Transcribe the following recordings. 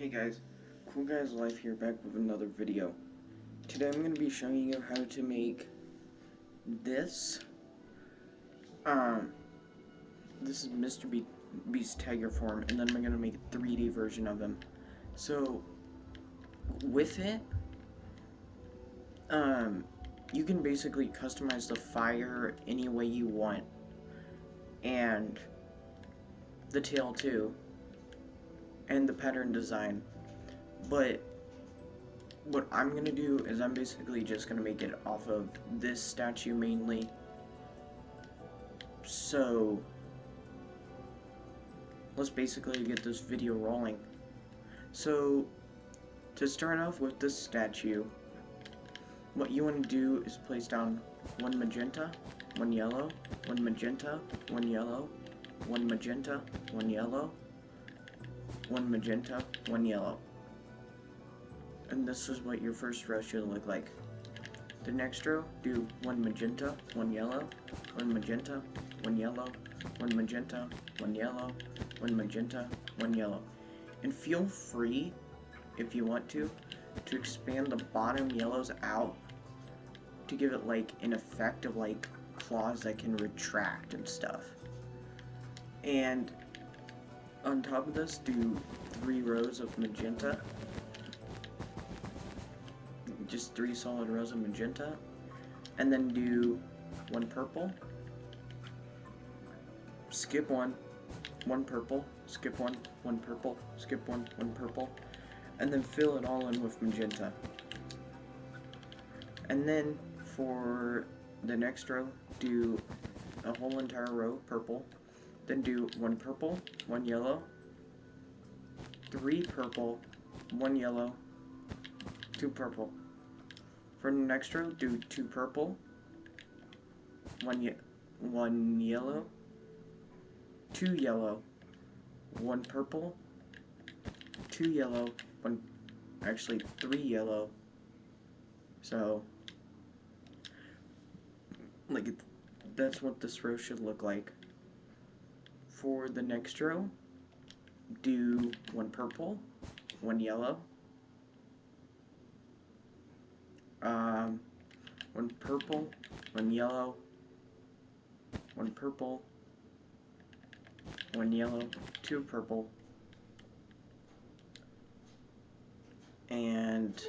Hey guys, Cool Guys Life here, back with another video. Today I'm going to be showing you how to make this. This is Mr. Beast Tiger form, and then I'm going to make a 3D version of him. So, with it, you can basically customize the fire any way you want, and the tail too, and the pattern design. But what I'm gonna do is I'm basically just gonna make it off of this statue mainly. So let's basically get this video rolling. So to start off with this statue, what you want to do is place down one magenta, one yellow, one magenta, one yellow, one magenta, one yellow, one magenta, one yellow. And this is what your first row should look like. The next row, do one magenta, one yellow, one magenta, one yellow, one magenta, one yellow, one magenta, one yellow. And feel free, if you want to expand the bottom yellows out to give it like an effect of like claws that can retract and stuff. And on top of this, do 3 rows of magenta. Just 3 solid rows of magenta, and then do 1 purple, skip 1 purple, skip 1 purple, skip 1 purple, and then fill it all in with magenta. And then for the next row, do a whole entire row purple, then do 1 purple, 1 yellow, 3 purple, 1 yellow, 2 purple. For the next row, do 2 purple, 1 yellow, 2 yellow, 1 purple, 2 yellow, 3 yellow. So, like, that's what this row should look like. For the next row, do 1 purple, 1 yellow, 1 purple, 1 yellow, 1 purple, 1 yellow, 2 purple, and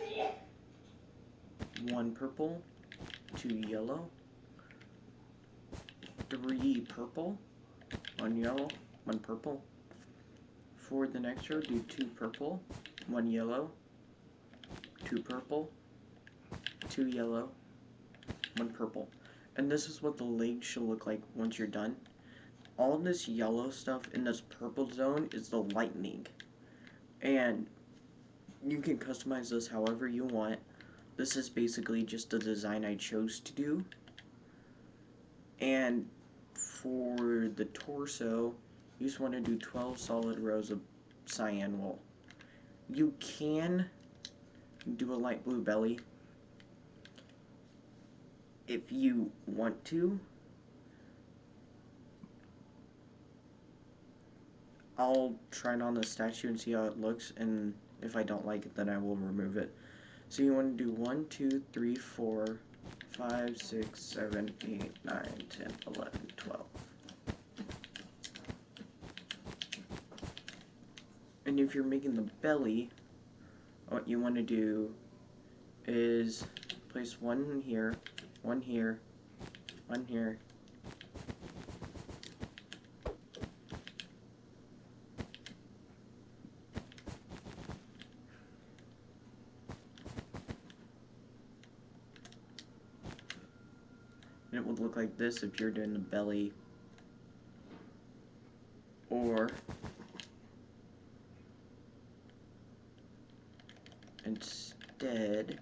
1 purple, 2 yellow, 3 purple, 1 yellow, 1 purple. For the next row, do 2 purple, 1 yellow, 2 purple, 2 yellow, 1 purple. And this is what the legs should look like once you're done. All of this yellow stuff in this purple zone is the lightning. And you can customize this however you want. This is basically just the design I chose to do. And for the torso, you just want to do 12 solid rows of cyan wool. You can do a light blue belly if you want to. I'll try it on the statue and see how it looks, and if I don't like it, then I will remove it. So you want to do 1, 2, 3, 4, 5, 6, 7, 8, 9, 10, 11, 12. And if you're making the belly, what you want to do is place 1 here, 1 here, 1 here, and it would look like this if you're doing the belly. Or instead,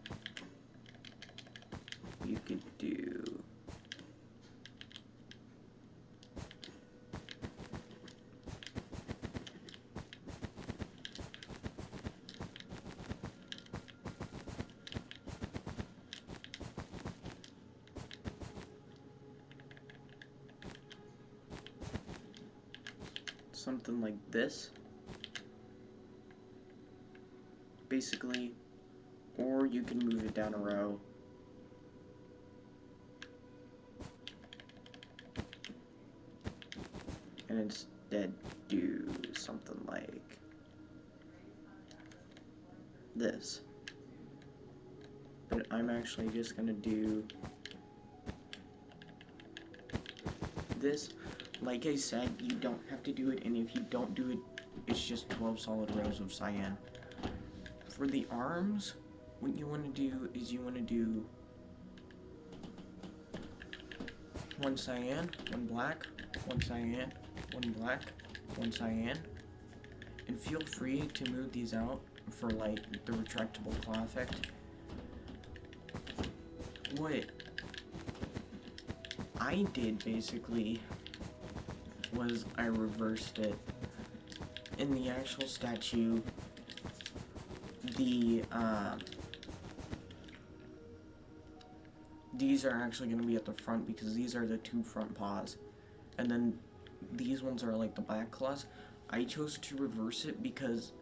you could do something like this. basically, or you can move it down a row. And instead do something like this. But I'm actually just gonna do this. Like I said, you don't have to do it, and if you don't do it, it's just 12 solid rows of cyan. For the arms, what you want to do is you want to do one cyan, one black, one cyan, one black, one cyan, and feel free to move these out for like the retractable claw effect. What I did basically was I reversed it. In the actual statue, these are actually going to be at the front because these are the two front paws, and then these ones are like the back claws. I chose to reverse it because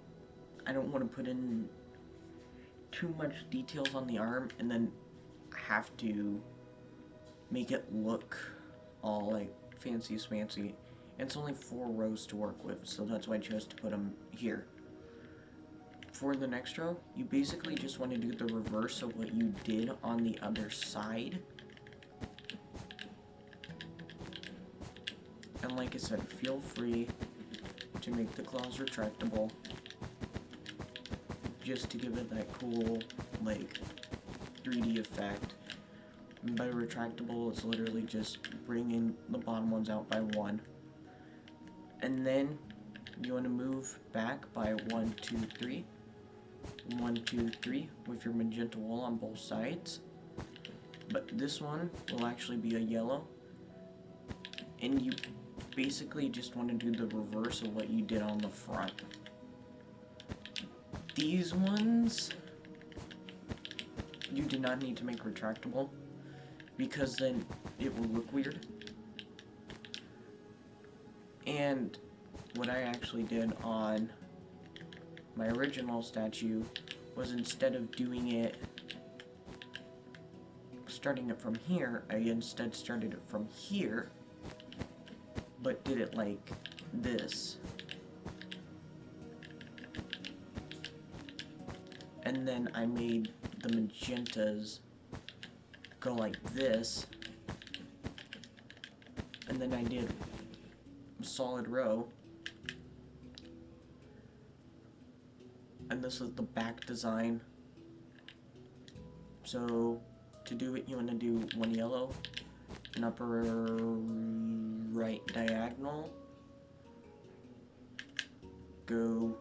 I don't want to put in too much details on the arm and then have to make it look all like fancy smancy. It's only 4 rows to work with, so that's why I chose to put them here. For the next row, you basically just want to do the reverse of what you did on the other side. And like I said, feel free to make the claws retractable, just to give it that cool, like, 3D effect. And by retractable, it's literally just bringing the bottom ones out by 1. And then you want to move back by 1, 2, 3. 1, 2, 3 with your magenta wool on both sides. But this one will actually be a yellow. And you basically just want to do the reverse of what you did on the front. These ones, you do not need to make retractable, because then it will look weird. And what I actually did on my original statue was, instead of doing it, starting it from here, I instead started it from here, but did it like this. And then I made the magentas go like this, and then I did a solid row, and this is the back design. So to do it, you want to do 1 yellow, an upper right diagonal, go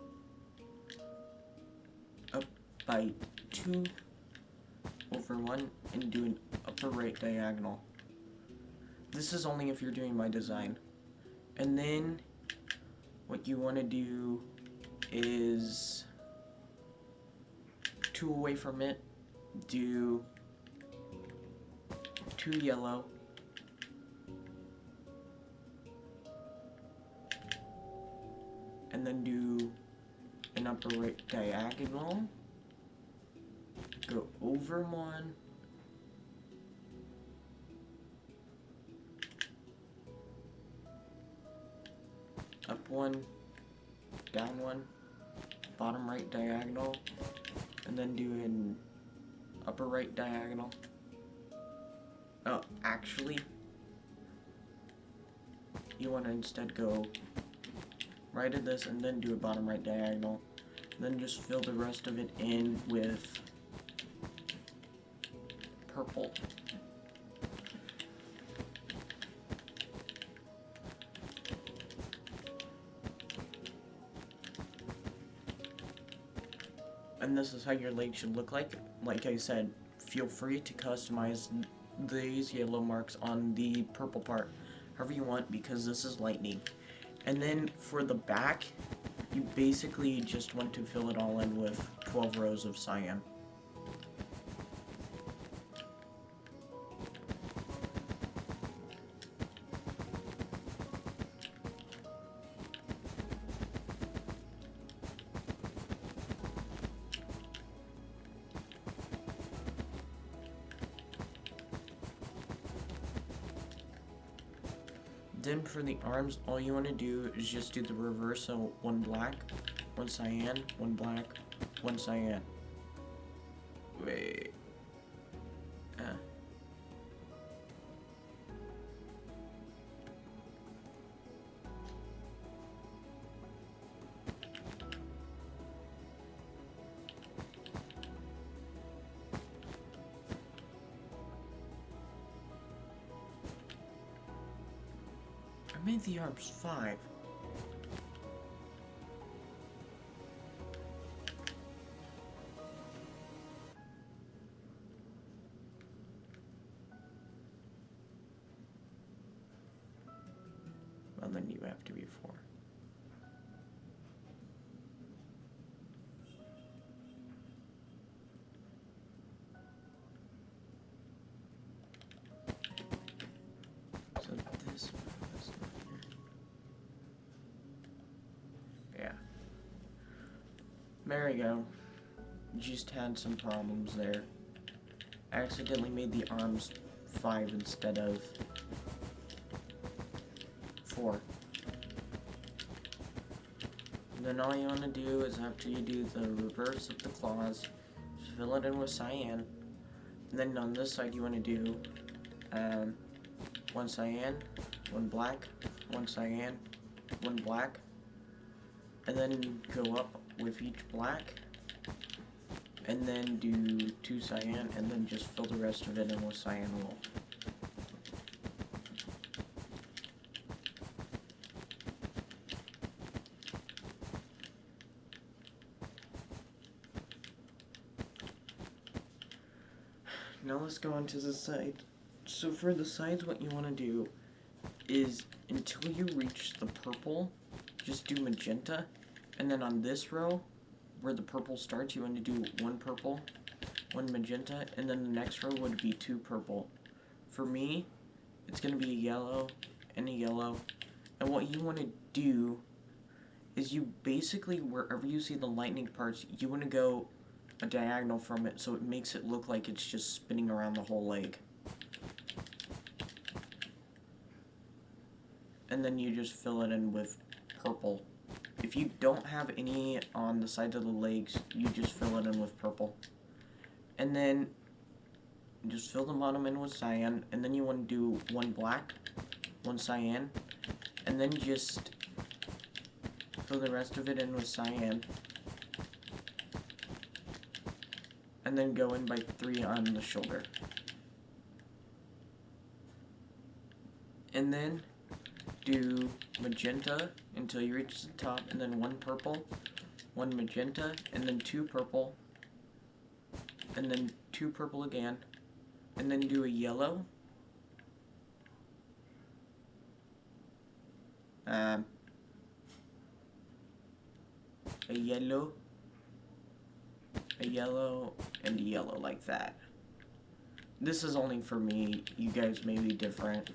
up by 2 over 1, and do an upper right diagonal. This is only if you're doing my design. And then what you want to do is 2 away from it, do 2 yellow, and then do an upper right diagonal, go over 1, up 1, down 1, bottom right diagonal, and then do an upper right diagonal. Oh, actually, you want to instead go right of this and then do a bottom right diagonal. Then just fill the rest of it in with purple. And this is how your leg should look like. Like I said, feel free to customize these yellow marks on the purple part however you want, because this is lightning. And then for the back, you basically just want to fill it all in with 12 rows of cyan. then for the arms, all you want to do is just do the reverse, so one black, one cyan, one black, one cyan. Wait. I made the arms 5. Well, then you have to be 4. So this was yeah. There we go. Just had some problems there. I accidentally made the arms 5 instead of 4. And then all you want to do is after you do the reverse of the claws, just fill it in with cyan. And then on this side you want to do one cyan, one black, one cyan, one black, and then go up with each black, and then do 2 cyan, and then just fill the rest of it in with cyan wool. Now let's go on to the side. So for the sides, what you want to do is until you reach the purple, just do magenta, and then on this row where the purple starts, you want to do 1 purple, 1 magenta, and then the next row would be 2 purple. For me, it's going to be a yellow and a yellow, and what you want to do is you basically, wherever you see the lightning parts, you want to go a diagonal from it so it makes it look like it's just spinning around the whole leg. And then you just fill it in with purple. If you don't have any on the sides of the legs, you just fill it in with purple. And then just fill the bottom in with cyan, and then you want to do 1 black, 1 cyan, and then just fill the rest of it in with cyan. And then go in by 3 on the shoulder. And then do magenta until you reach the top, and then 1 purple, 1 magenta, and then 2 purple, and then 2 purple again, and then do a yellow, a yellow, and a yellow like that. This is only for me, you guys may be different.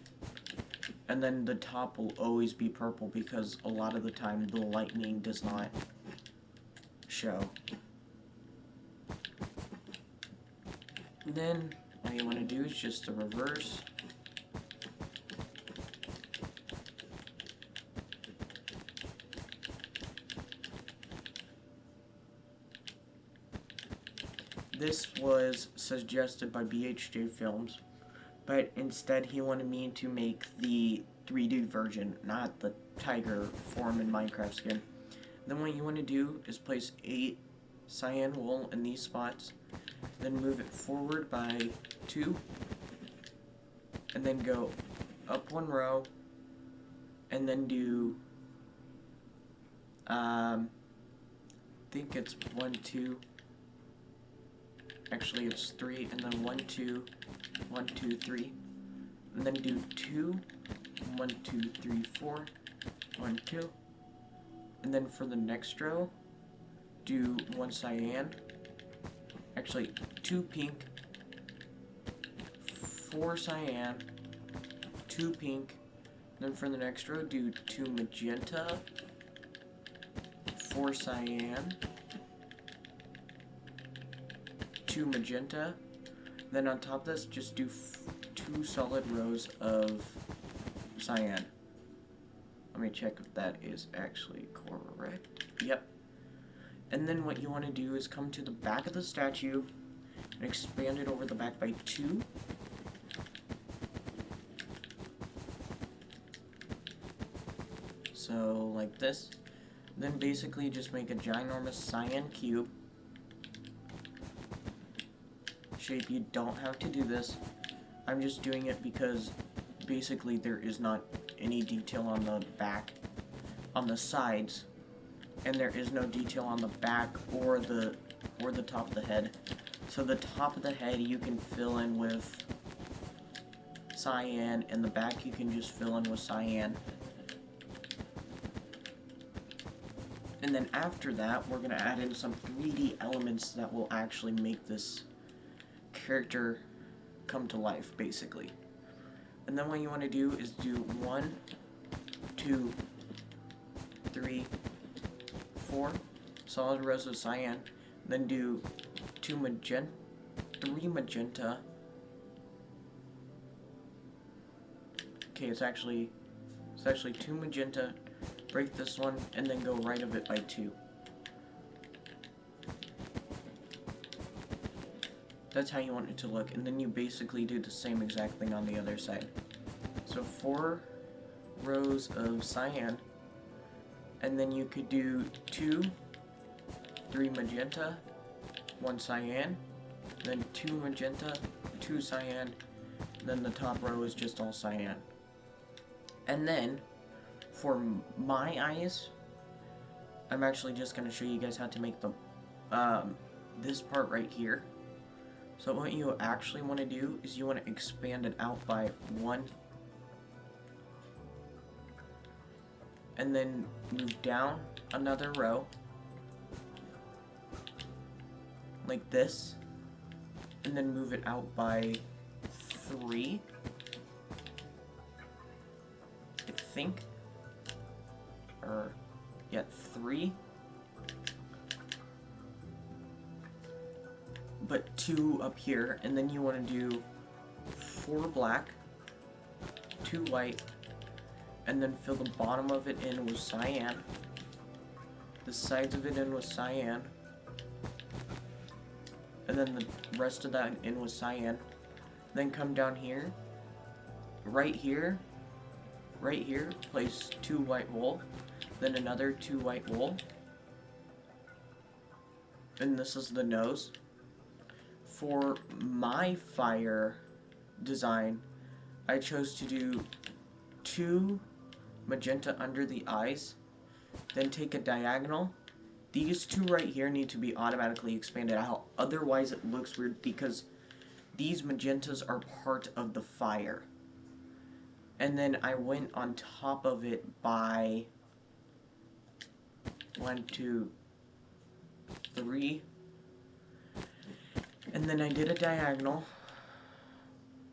And then the top will always be purple because a lot of the time the lightning does not show. Then all you want to do is just the reverse. This was suggested by BHJ Films, but instead he wanted me to make the 3D version, not the tiger form in Minecraft skin. Then what you want to do is place 8 cyan wool in these spots, then move it forward by 2, and then go up 1 row, and then do, I think it's 1, 2, actually it's 3, and then 1, 2, 1, 2, 3, and then do 2, 1, 2, 3, 4, 1, 2, and then for the next row, do 1 cyan, actually 2 pink, 4 cyan, 2 pink, then for the next row, do 2 magenta, 4 cyan, 2 magenta, then on top of this, just do 2 solid rows of cyan. Let me check if that is actually correct. Yep. And then what you want to do is come to the back of the statue and expand it over the back by 2. So, like this. Then basically just make a ginormous cyan cube. Shape, you don't have to do this. I'm just doing it because basically there is not any detail on the back, on the sides, and there is no detail on the back or the top of the head. So the top of the head you can fill in with cyan, and the back you can just fill in with cyan. And then after that, we're going to add in some 3D elements that will actually make this character come to life, basically. And then what you want to do is do 1, 2, 3, 4 solid rows of cyan, then do 3 magenta. Okay, it's actually 2 magenta. Break this one, and then go right of it by 2. That's how you want it to look, and then you basically do the same exact thing on the other side. So 4 rows of cyan, and then you could do 2, 3 magenta, 1 cyan, then 2 magenta, 2 cyan, then the top row is just all cyan. And then, for my eyes, I'm actually just going to show you guys how to make the this part right here. So what you actually want to do is you want to expand it out by 1, and then move down another row like this, and then move it out by 3, I think. Or, yeah, 3, but 2 up here, and then you want to do 4 black, 2 white, and then fill the bottom of it in with cyan, the sides of it in with cyan, and then the rest of that in with cyan. Then come down here, right here, place 2 white wool, then another 2 white wool, and this is the nose. For my fire design, I chose to do 2 magenta under the eyes, then take a diagonal. These 2 right here need to be automatically expanded out, otherwise it looks weird because these magentas are part of the fire. And then I went on top of it by 1, 2, 3, and then I did a diagonal,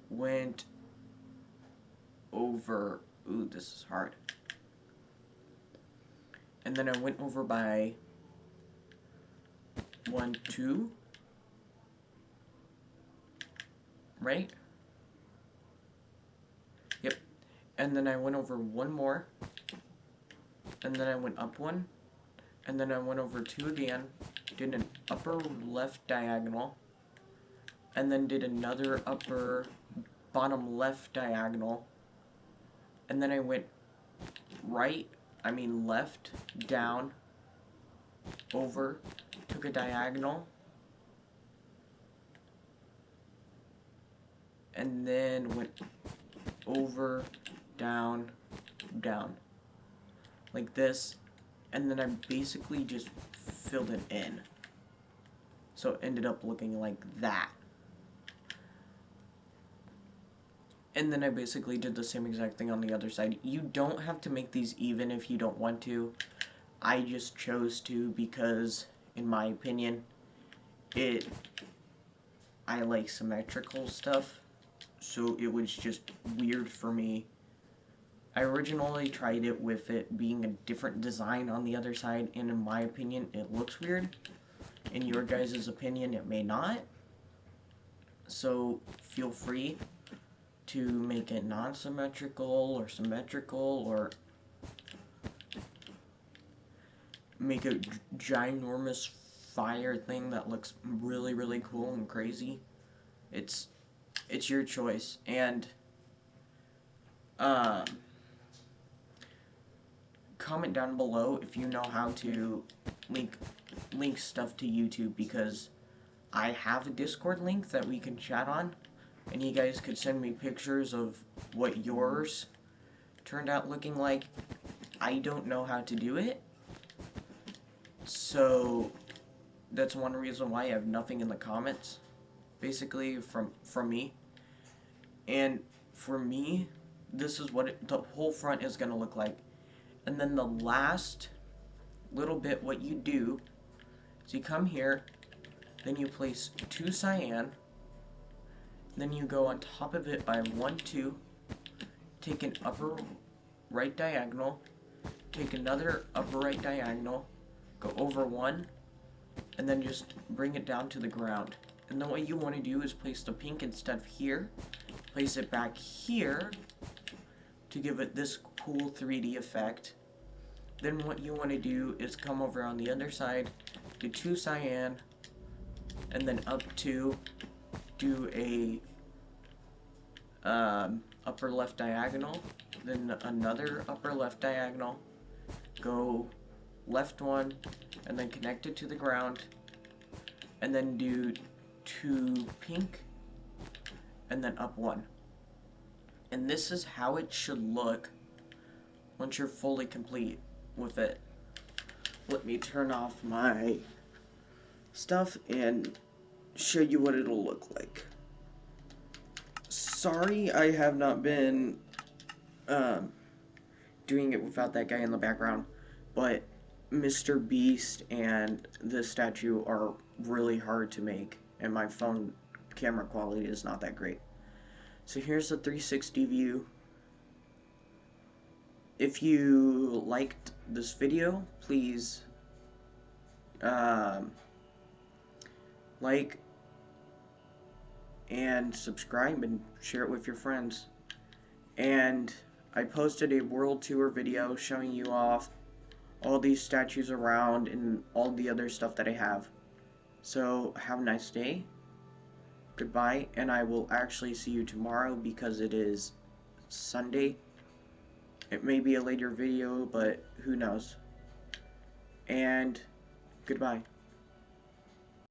went over, ooh, this is hard, and then I went over by 1, 2, right? Yep. And then I went over 1 more, and then I went up 1, and then I went over 2 again, did an upper left diagonal, and then did another bottom left diagonal, and then I went left, down, over, took a diagonal, and then went over, down, down, like this, and then I basically just filled it in. So it ended up looking like that. And then I basically did the same exact thing on the other side. You don't have to make these even if you don't want to. I just chose to because, in my opinion, I like symmetrical stuff, so it was just weird for me. I originally tried it with it being a different design on the other side, and in my opinion, it looks weird. In your guys' opinion, it may not. So feel free to make it non-symmetrical or symmetrical, or make a ginormous fire thing that looks really, really cool and crazy. It's your choice. And um, comment down below if you know how to link stuff to YouTube, because I have a Discord link that we can chat on, and you guys could send me pictures of what yours turned out looking like. I don't know how to do it, so that's one reason why I have nothing in the comments, basically, from me. And for me, this is what the whole front is going to look like. And then the last little bit, what you do is you come here, then you place 2 cyan, then you go on top of it by 1, 2, take an upper right diagonal, take another upper right diagonal, go over 1, and then just bring it down to the ground. And then what you want to do is place the pink instead of here, place it back here to give it this cool 3D effect. Then what you want to do is come over on the other side, do 2 cyan, and then up 2, do a upper left diagonal, then another upper left diagonal, go left 1, and then connect it to the ground, and then do 2 pink, and then up 1. And this is how it should look once you're fully complete with it. Let me turn off my stuff and show you what it'll look like. Sorry I have not been doing it without that guy in the background, but Mr. Beast and the statue are really hard to make, and my phone camera quality is not that great. So here's the 360 view. If you liked this video, please like and subscribe and share it with your friends. And I posted a world tour video showing you off all these statues around and all the other stuff that I have. So have a nice day. Goodbye, and I will actually see you tomorrow because it is Sunday. It may be a later video, but who knows. And goodbye.